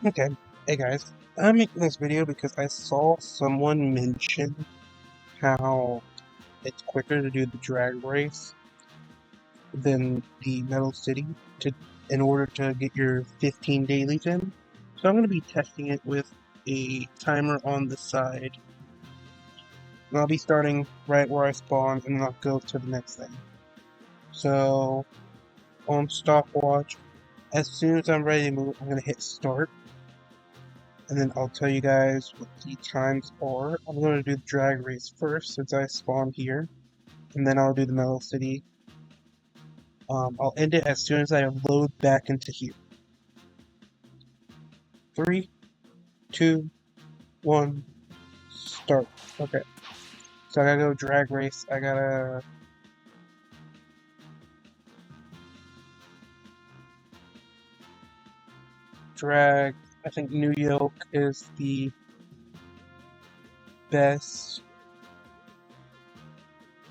Okay, hey guys, I'm making this video because I saw someone mention how it's quicker to do the drag race than the Metal City in order to get your 15 dailies in. So I'm going to be testing it with a timer on the side. And I'll be starting right where I spawned and then I'll go to the next thing. So on stopwatch, as soon as I'm ready to move, I'm going to hit start. And then I'll tell you guys what the times are. I'm going to do the drag race first since I spawned here, and then I'll do the Metal City. I'll end it as soon as I load back into here. 3, 2, 1, start. Okay, so I gotta go drag race. I gotta drag. I think New Yoke is the best,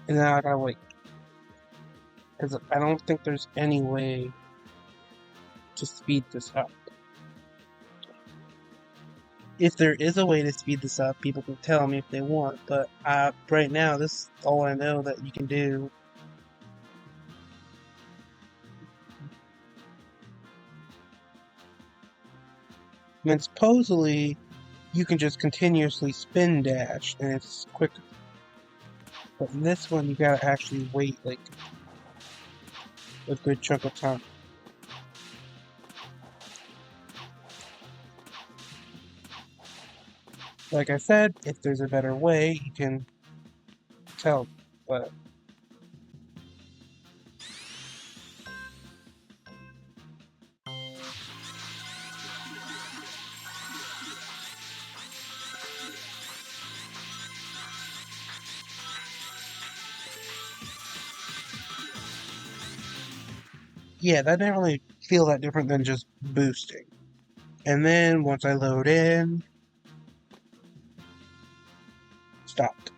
and then I gotta wait because I don't think there's any way to speed this up. If there is a way to speed this up, people can tell me if they want, but right now, this is all I know that you can do. And then supposedly, you can just continuously spin dash, and it's quicker. But in this one, you gotta actually wait, like, a good chunk of time. Like I said, if there's a better way, you can tell, but yeah, that didn't really feel that different than just boosting. And then, once I load in, stopped.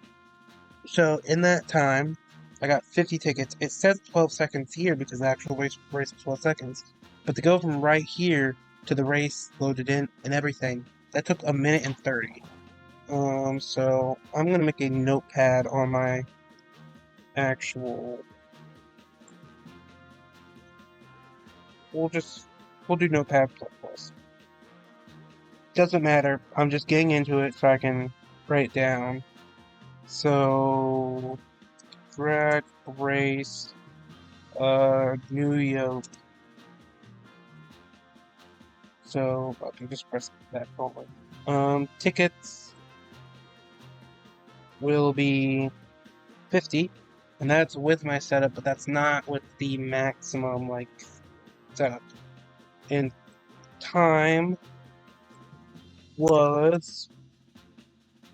So in that time, I got 50 tickets. It says 12 seconds here because the actual race is 12 seconds. But to go from right here to the race loaded in and everything, that took 1 minute and 30. So I'm gonna make a notepad on my actual. We'll do notepad plus. Doesn't matter. I'm just getting into it so I can write it down. So drag race New York. So I can just press that forward. Tickets will be 50, and that's with my setup, but that's not with the maximum like setup. And time was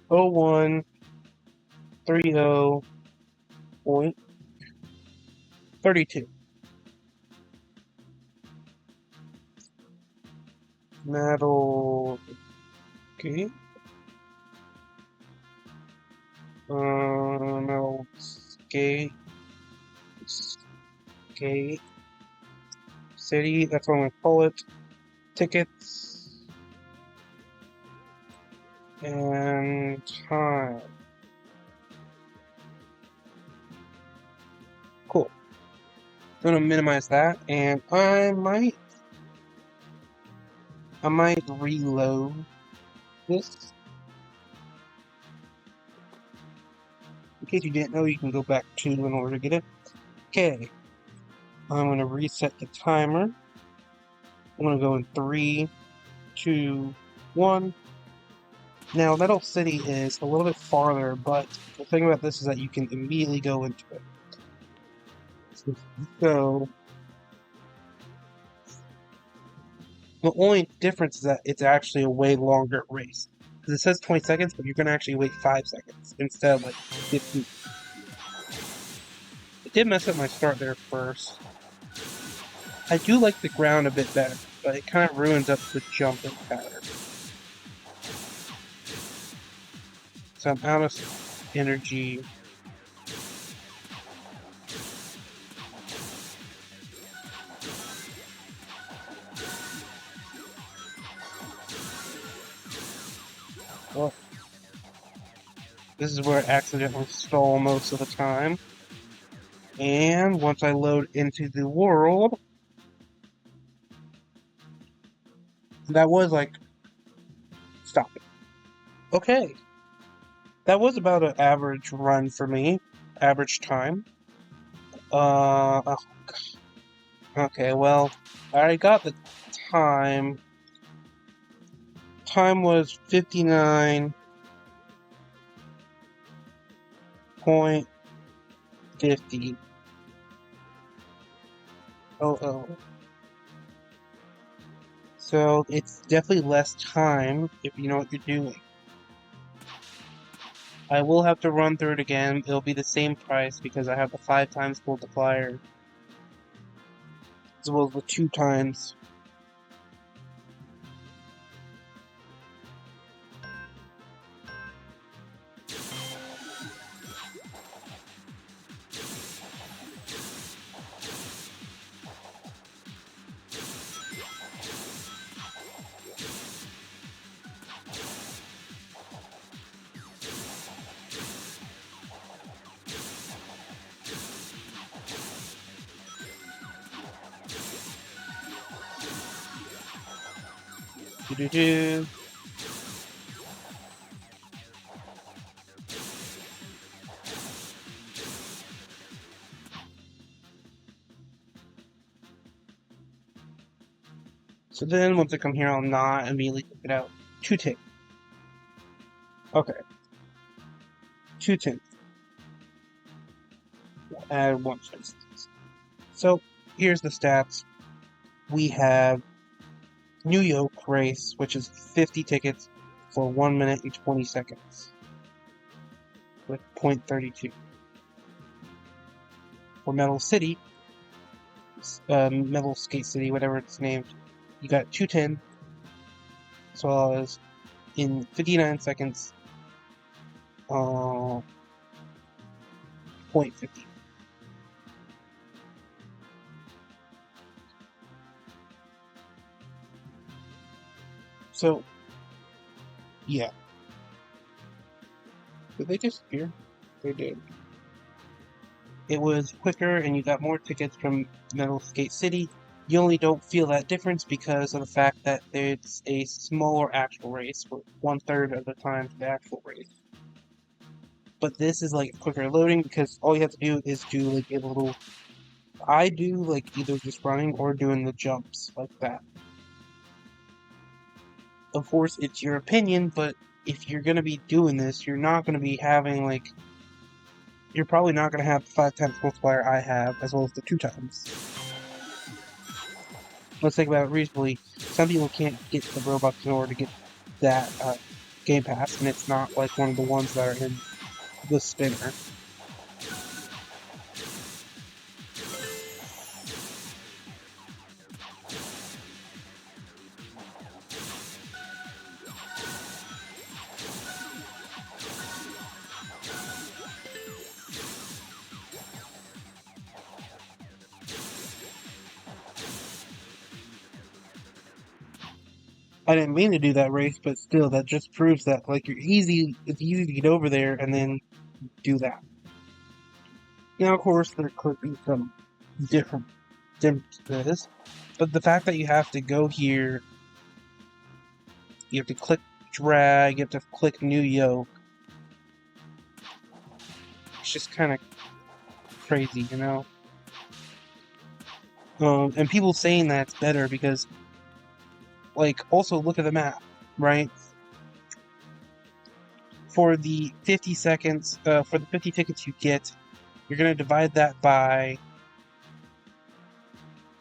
0130.32. Metal. Okay. Metal skate. Skate. City. That's what I'm gonna call it. Tickets. And time. Cool. I'm gonna minimize that, and I might reload this. In case you didn't know, you can go back 2 in order to get it. Okay. I'm gonna reset the timer. I'm gonna go in 3, 2, 1. Now, Metal City is a little bit farther, but the thing about this is that you can immediately go into it. So, the only difference is that it's actually a way longer race. Because it says 20 seconds, but you're going to actually wait 5 seconds instead of like 15. It did mess up my start there first. I do like the ground a bit better, but it kind of ruins up the jumping pattern. So I'm out of energy. Well, this is where I accidentally stall most of the time. And once I load into the world, that was like, stop it. Okay, that was about an average run for me, average time. Oh, okay, well, I already got the time. Time was 59.50. Oh. So it's definitely less time if you know what you're doing. I will have to run through it again. It'll be the same price because I have the 5 times multiplier as well as the 2 times. Do-do-do. So then once I come here, I'll not immediately pick it out. 2 tick. Okay. 2 tick. Add 1 space. So here's the stats. We have New Yoke race, which is 50 tickets for 1 minute and 20 seconds with 0.32. For Metal City, Metal Skate City, whatever it's named, you got 210, as well as in 59 seconds, 0.50. So, yeah. Did they disappear? They did. It was quicker and you got more tickets from Metal Skate City. You only don't feel that difference because of the fact that it's a smaller actual race, with 1/3 of the time to the actual race. But this is like quicker loading because all you have to do is do like a little. I do like either just running or doing the jumps like that. Of course, it's your opinion, but if you're gonna be doing this, you're not gonna be having like. You're probably not gonna have the 5 times multiplier I have, as well as the 2 times. Let's think about it reasonably. Some people can't get the Robux in order to get that Game Pass, and it's not like one of the ones that are in the spinner. I didn't mean to do that race, but still, that just proves that like it's easy to get over there and then do that. Now, of course, there could be some different differences, but the fact that you have to go here, you have to click drag, you have to click new yoke. It's just kind of crazy, you know. And people saying that's better because, like, also look at the map, right? For the 50 seconds, for the 50 tickets you get, you're gonna divide that by.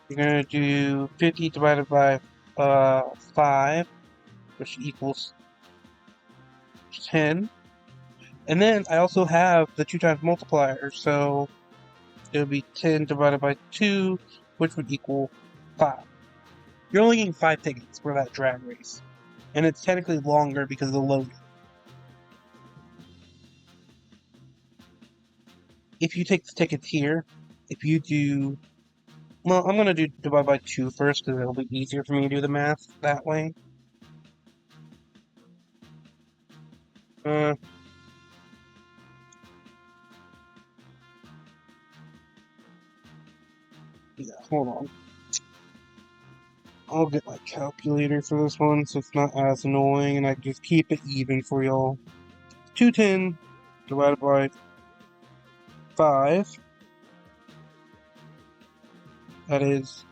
You're gonna do 50 divided by 5, which equals 10. And then I also have the 2 times multiplier, so it would be 10 divided by 2, which would equal 5. You're only getting 5 tickets for that drag race. And it's technically longer because of the loading. If you take the tickets here, if you do... Well, I'm going to do divide by 2 first because it'll be easier for me to do the math that way. Yeah, hold on. I'll get my calculator for this one so it's not as annoying and I can just keep it even for y'all. 210 divided by 5, that is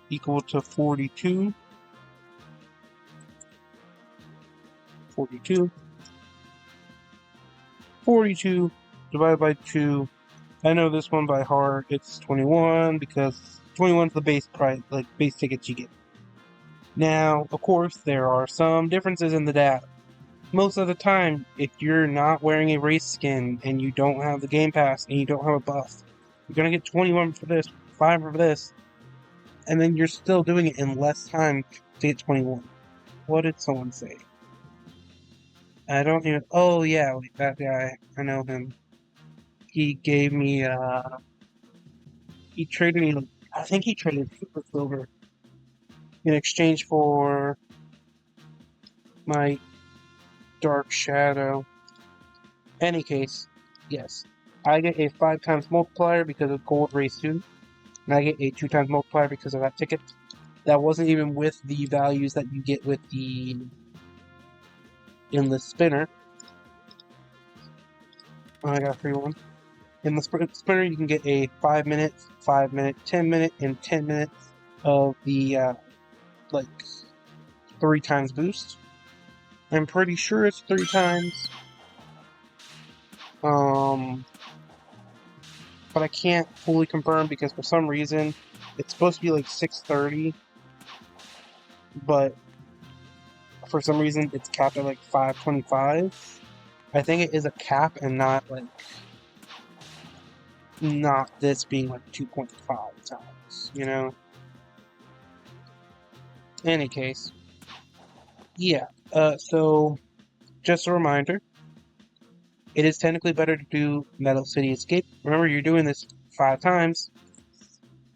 equal to 42. 42. 42 divided by 2. I know this one by heart. It's 21 because 21 is the base price, like base tickets you get. Now, of course, there are some differences in the data. Most of the time, if you're not wearing a race skin and you don't have the Game Pass and you don't have a buff, you're gonna get 21 for this, 5 for this, and then you're still doing it in less time to get 21. What did someone say? I don't even. Oh yeah, wait, that guy. I know him. He gave me. He traded me. I think he traded Super Silver in exchange for my Dark Shadow. Any case, yes, I get a 5 times multiplier because of Gold Race 2, and I get a 2 times multiplier because of that ticket. That wasn't even with the values that you get with the Endless Spinner. Oh, I got a free one. In the spinner, you can get a 5 minutes, 5 minute, 10 minute, and 10 minutes of the like 3 times boost. I'm pretty sure it's 3 times. But I can't fully confirm because for some reason it's supposed to be like 630, but for some reason it's capped at like 525. I think it is a cap and not this being like 2.5 times, you know? In any case, yeah. So just a reminder, it is technically better to do Metal City Escape. Remember, you're doing this 5 times.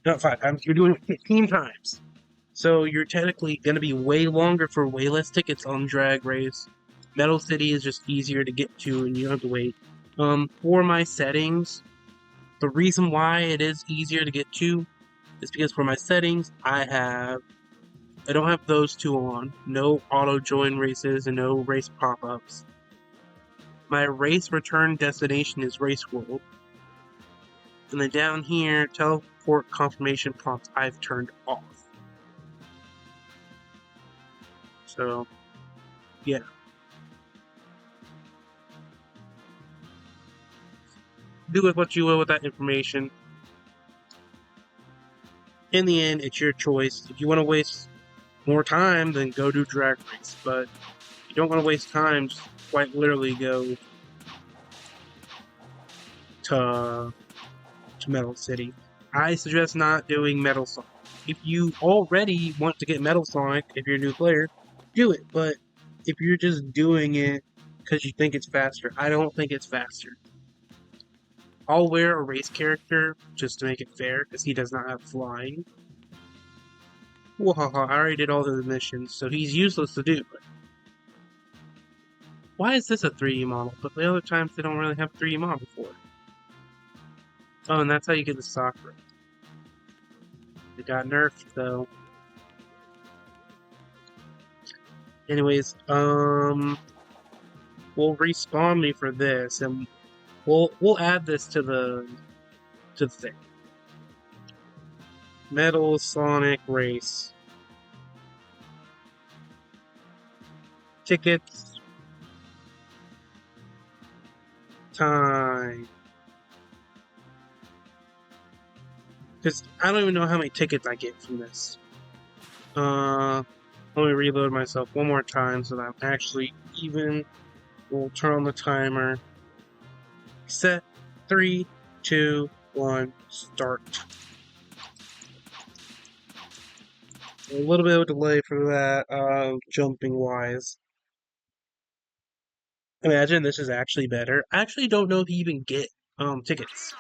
Not 5 times, you're doing it 15 times. So you're technically going to be way longer for way less tickets on Drag Race. Metal City is just easier to get to and you don't have to wait. For my settings, the reason why it is easier to get to is because for my settings, I don't have those two on. No auto join races and no race pop-ups. My race return destination is Race World. And then down here, teleport confirmation prompts I've turned off. So, yeah. Do with what you will with that information. In the end, it's your choice. If you want to waste more time, then go do Drag Race. But if you don't want to waste time, just quite literally go to Metal City. I suggest not doing Metal Sonic. If you already want to get Metal Sonic, if you're a new player, do it. But if you're just doing it because you think it's faster, I don't think it's faster. I'll wear a race character just to make it fair because he does not have flying. Wahaha, I already did all the missions, so he's useless to do. But why is this a 3D model? But the other times they don't really have 3D model for it. Oh, and that's how you get the Sakura. It got nerfed though. Anyways, will respawn me for this, and we'll add this to the thing. Metal Sonic Race. Tickets. Time. Because I don't even know how many tickets I get from this. Let me reload myself one more time so that I'm actually even. We'll turn on the timer. Set. 3, 2, 1, start. A little bit of a delay for that, jumping wise. Imagine this is actually better. I actually don't know if you even get tickets.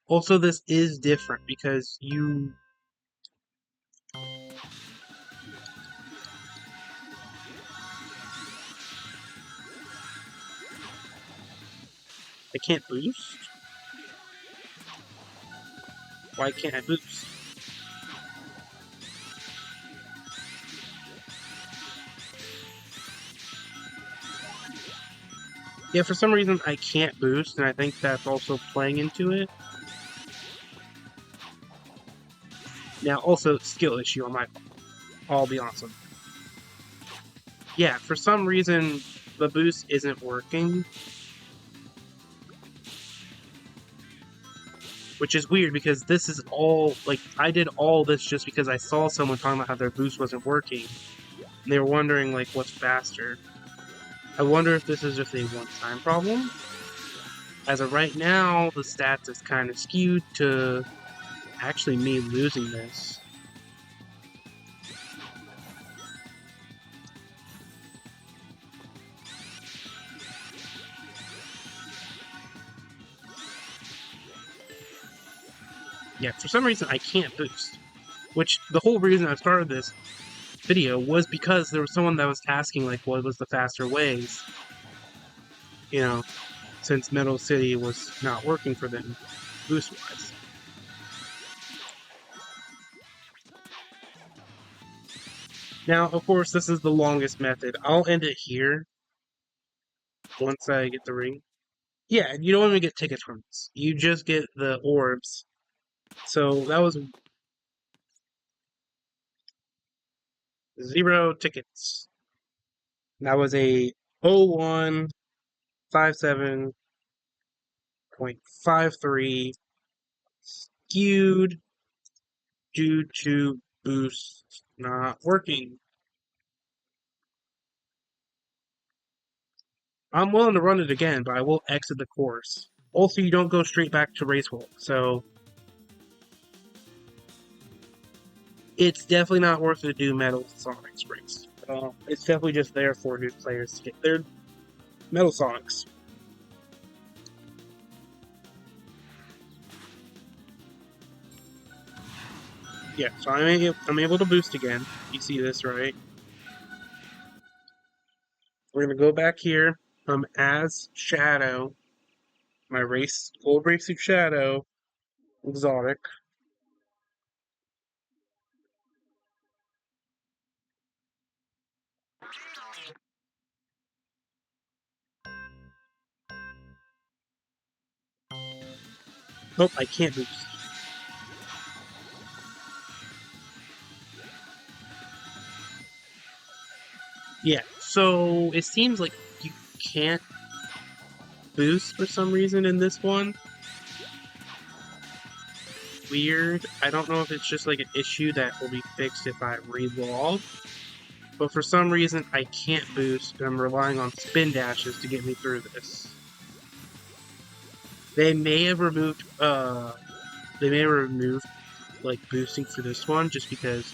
Also, this is different because you I can't boost? Why can't I boost? Yeah, for some reason I can't boost, and I think that's also playing into it. Now, also, skill issue on my part. I'll be honest with you. Yeah, for some reason, the boost isn't working. Which is weird, because this is all, like, I did all this just because I saw someone talking about how their boost wasn't working. And they were wondering, like, what's faster. I wonder if this is just a one-time problem. As of right now, the stats is kind of skewed to actually me losing this. Yeah, for some reason I can't boost. Which, the whole reason I started this video was because there was someone that was asking, like, what was the faster ways? You know, since Metal City was not working for them, boost-wise. Now, of course, this is the longest method. I'll end it here once I get the ring. Yeah, you don't even get tickets from this. You just get the orbs. So that was 0 tickets. That was a 0157.53 skewed due to boost not working. I'm willing to run it again, but I will exit the course. Also, you don't go straight back to Racewalk, so it's definitely not worth it to do Metal Sonics race. It's definitely just there for new players to get their Metal Sonics. Yeah, so I'm able to boost again. You see this, right? We're gonna go back here. As Shadow, my old racing Shadow, exotic. Nope, I can't boost. Yeah, so it seems like you can't boost for some reason in this one. Weird. I don't know if it's just like an issue that will be fixed if I relog. But for some reason, I can't boost, and I'm relying on spin dashes to get me through this. They may have removed, like, boosting for this one, just because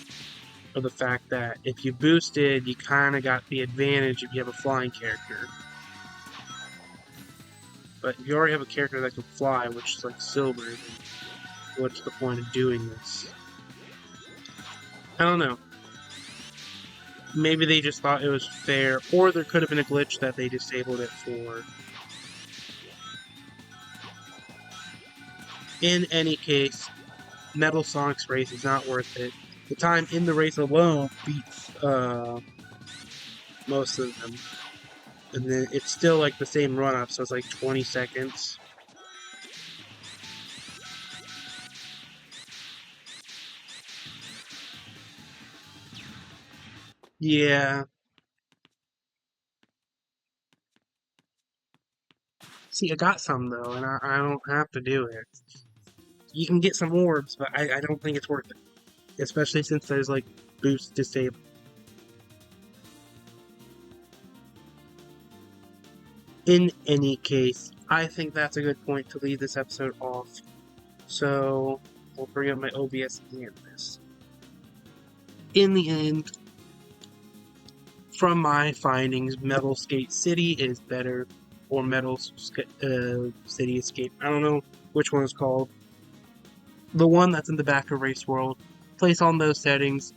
of the fact that if you boosted, you kind of got the advantage if you have a flying character. But if you already have a character that can fly, which is like Silver, then what's the point of doing this? I don't know. Maybe they just thought it was fair, or there could have been a glitch that they disabled it for. In any case, Metal Sonic's race is not worth it. The time in the race alone beats most of them. And then it's still like the same run-up, so it's like 20 seconds. Yeah. See, I got some though, and I don't have to do it. You can get some orbs, but I don't think it's worth it. Especially since there's like boost disabled. In any case, I think that's a good point to leave this episode off. So, we'll bring up my OBS at the end of this. In the end, from my findings, Metal Skate City is better, or Metal City Escape. I don't know which one is called. The one that's in the back of Race World. Place on those settings.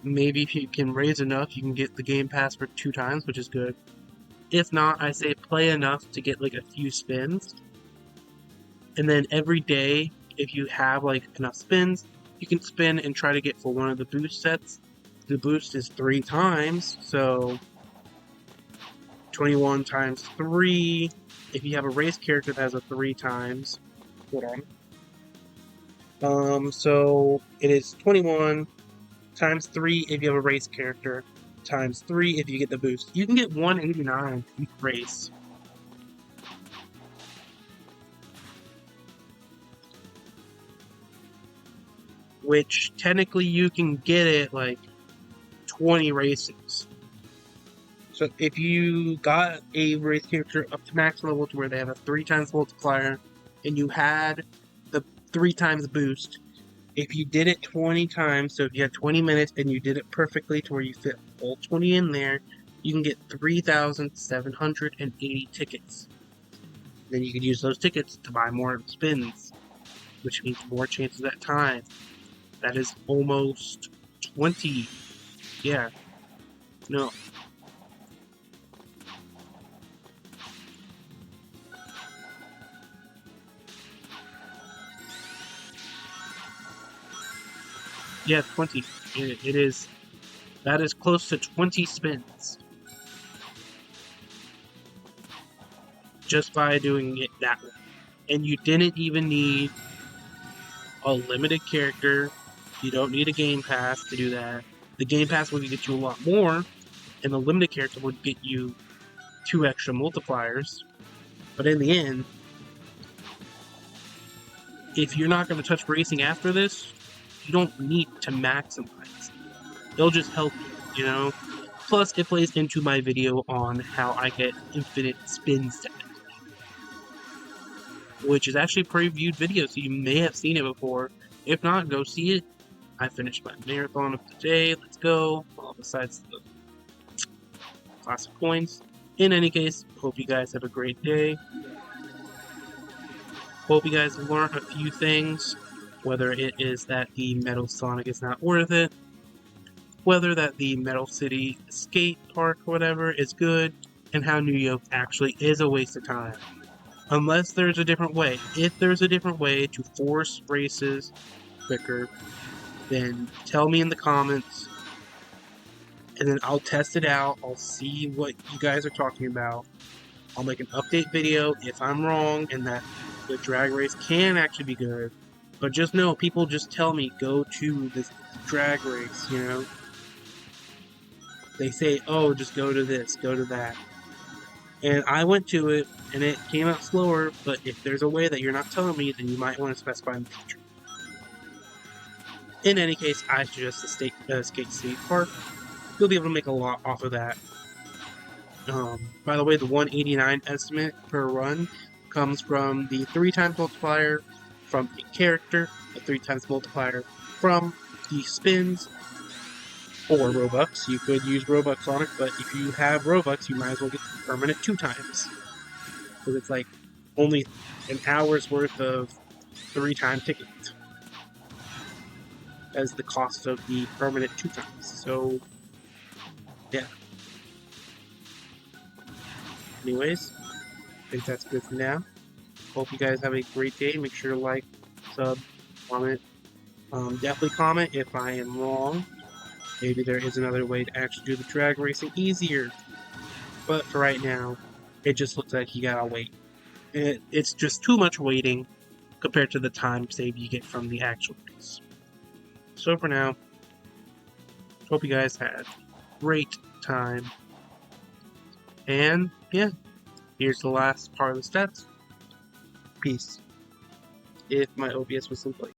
Maybe if you can raise enough, you can get the Game Pass for 2 times, which is good. If not, I say play enough to get like a few spins. And then every day, if you have like enough spins, you can spin and try to get for one of the boost sets. The boost is 3 times, so 21 times 3. If you have a race character that has a 3 times, hold on. So it is 21 times 3 if you have a race character, times 3 if you get the boost. You can get 189 each race. Which technically you can get it like 20 races. So if you got a race character up to max level to where they have a 3 times multiplier, and you had the 3 times boost, if you did it 20 times, so if you had 20 minutes and you did it perfectly to where you fit all 20 in there, you can get 3,780 tickets. Then you can use those tickets to buy more spins, which means more chances at time. That is almost 20. Yeah. No. Yeah, 20. It is. That is close to 20 spins. Just by doing it that way. And you didn't even need a limited character. You don't need a game pass to do that. The game pass would get you a lot more, and the limited character would get you 2 extra multipliers. But in the end, if you're not going to touch racing after this, you don't need to maximize. They'll just help you, you know? Plus, it plays into my video on how I get infinite spins technically, which is actually a pre-viewed video, so you may have seen it before. If not, go see it. I finished my marathon of the day. Let's go. Well, besides the classic coins. In any case, hope you guys have a great day. Hope you guys learned a few things, whether it is that the Metal Sonic is not worth it, whether that the Metal City skate park or whatever is good, and how New Yoke actually is a waste of time. Unless there's a different way. If there's a different way to force races quicker, then tell me in the comments, and then I'll test it out. I'll see what you guys are talking about. I'll make an update video if I'm wrong and that the drag race can actually be good. But just know, people just tell me, go to this drag race, you know? They say, oh, just go to this, go to that. And I went to it, and it came out slower, but if there's a way that you're not telling me, then you might want to specify in the future. In any case, I suggest the Skate City Park. You'll be able to make a lot off of that. By the way, the 189 estimate per run comes from the 3 times multiplier from a character, the 3 times multiplier from the spins, or Robux. You could use Robux on it, but if you have Robux, you might as well get the permanent 2 times. Because it's like only an hour's worth of 3 times tickets as the cost of the permanent 2 times. So, yeah. Anyways, I think that's good for now. Hope you guys have a great day. Make sure to like, sub, comment. Definitely comment if I am wrong. Maybe there is another way to actually do the drag racing easier. But for right now, it just looks like you gotta wait. It's just too much waiting compared to the time save you get from the actual race. So for now, hope you guys had a great time. And yeah, here's the last part of the steps. Peace. If my OBS was in place.